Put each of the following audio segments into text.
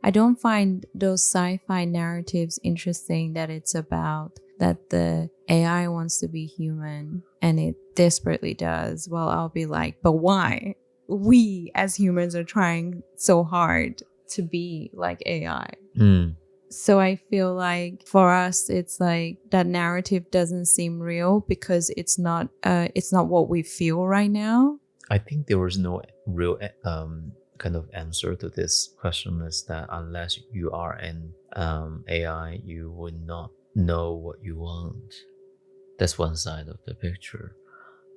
I don't find those sci-fi narratives interesting that it's about that the AI wants to be human and it desperately does. Well, I'll be like, but why? We as humans are trying so hard to be like AI. So I feel like for us, it's like that narrative doesn't seem real because it's not what we feel right now. I think there was no real kind of answer to this question, is that unless you are an AI, you would not know what you want. That's one side of the picture.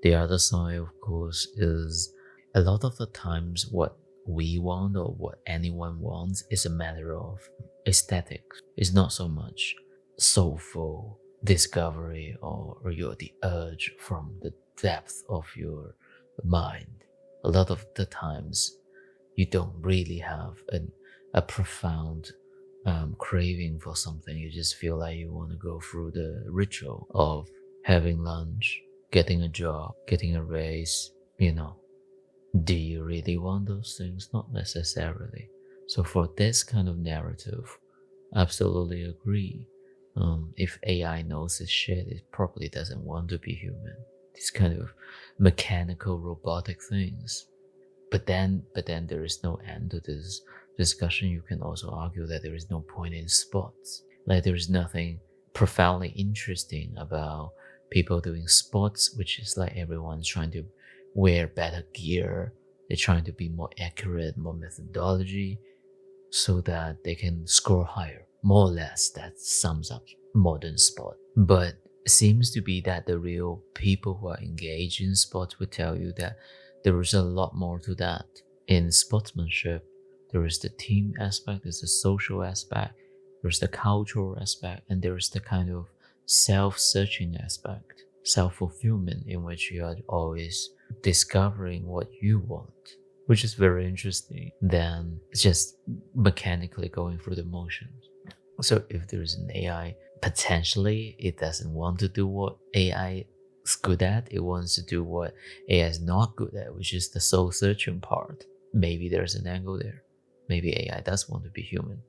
The other side, of course, is a lot of the times what we want or what anyone wants is a matter of aesthetics. It's not so much soulful discovery or your the urge from the depth of your mind. A lot of the times you don't really have a profound craving for something. You just feel like you want to go through the ritual of having lunch, getting a job, getting a raise. Do you really want those things? Not necessarily. So for this kind of narrative, absolutely agree. If AI knows its shit, it probably doesn't want to be human. These kind of mechanical, robotic things. But then there is no end to this discussion. You can also argue that there is no point in sports. Like there is nothing profoundly interesting about people doing sports, which is like everyone's trying to wear better gear. They're trying to be more accurate, more methodology, so that they can score higher. More or less, that sums up modern sport. But it seems to be that the real people who are engaged in sports will tell you that there is a lot more to that. In sportsmanship, there is the team aspect, there's the social aspect, there's the cultural aspect, and there is the kind of self-searching aspect, self-fulfillment, in which you are always discovering what you want, which is very interesting than just mechanically going through the motions. So if there is an AI, potentially it doesn't want to do what AI is good at. It wants to do what AI is not good at, which is the soul searching part. Maybe there's an angle there. Maybe AI does want to be human.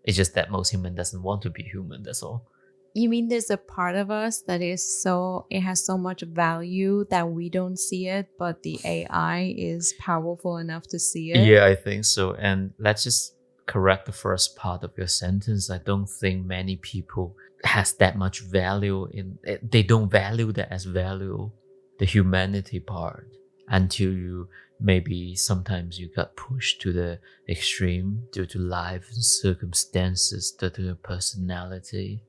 It's just that most human doesn't want to be human, that's all. You mean there's a part of us that it has so much value that we don't see it, but the AI is powerful enough to see it? Yeah, I think so. And let's just correct the first part of your sentence. I don't think many people has that much value in it. They don't value that as value, the humanity part, until you maybe sometimes you got pushed to the extreme due to life circumstances, due to your personality,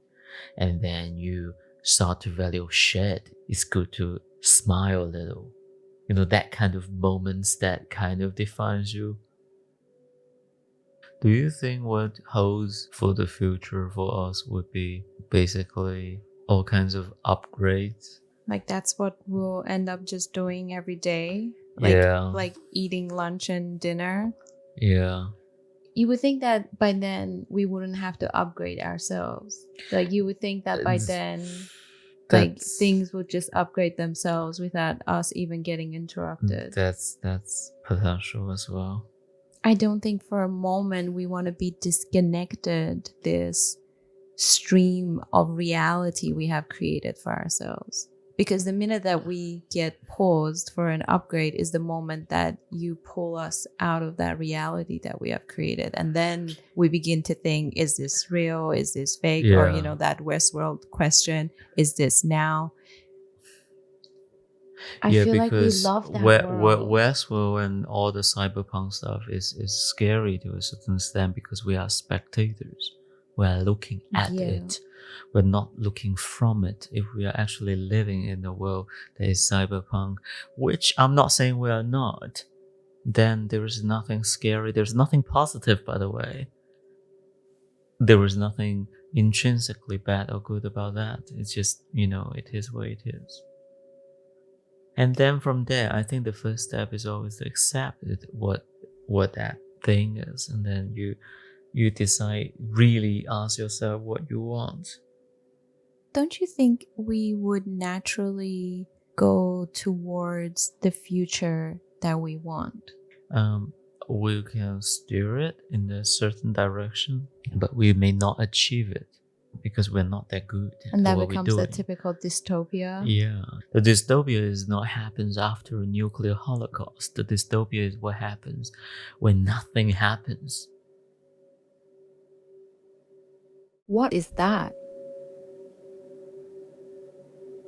and then you start to value shit. It's good to smile a little. That kind of moments that kind of defines you. Do you think what holds for the future for us would be basically all kinds of upgrades? Like that's what we'll end up just doing every day, Yeah, like eating lunch and dinner. yeah. You would think that by then we wouldn't have to upgrade ourselves. Like you would think that by It's- then like That's things would just upgrade themselves without us even getting interrupted. that's potential as well. I don't think for a moment we want to be disconnected this stream of reality we have created for ourselves. Because the minute that we get paused for an upgrade is the moment that you pull us out of that reality that we have created. And then we begin to think, is this real? Is this fake? Or, Yeah, that Westworld question, is this now? I yeah. feel like we Because love that world. Westworld and all the cyberpunk stuff is scary to a certain extent because we are spectators. We are looking at Yeah. it. We're not looking from it. If we are actually living in a world that is cyberpunk, which I'm not saying we are not, then there is nothing scary. There's nothing positive, by the way. There is nothing intrinsically bad or good about that. It's just, it is what it is. And then from there, I think the first step is always to accept it, what that thing is, and then you decide, really ask yourself what you want. Don't you think we would naturally go towards the future that we want? Um, we can steer it in a certain direction, but we may not achieve it because we're not that good And at that what we're becomes a doing. typical dystopia. Yeah. The dystopia is not happens after a nuclear holocaust. The dystopia is what happens when nothing happens. What is that?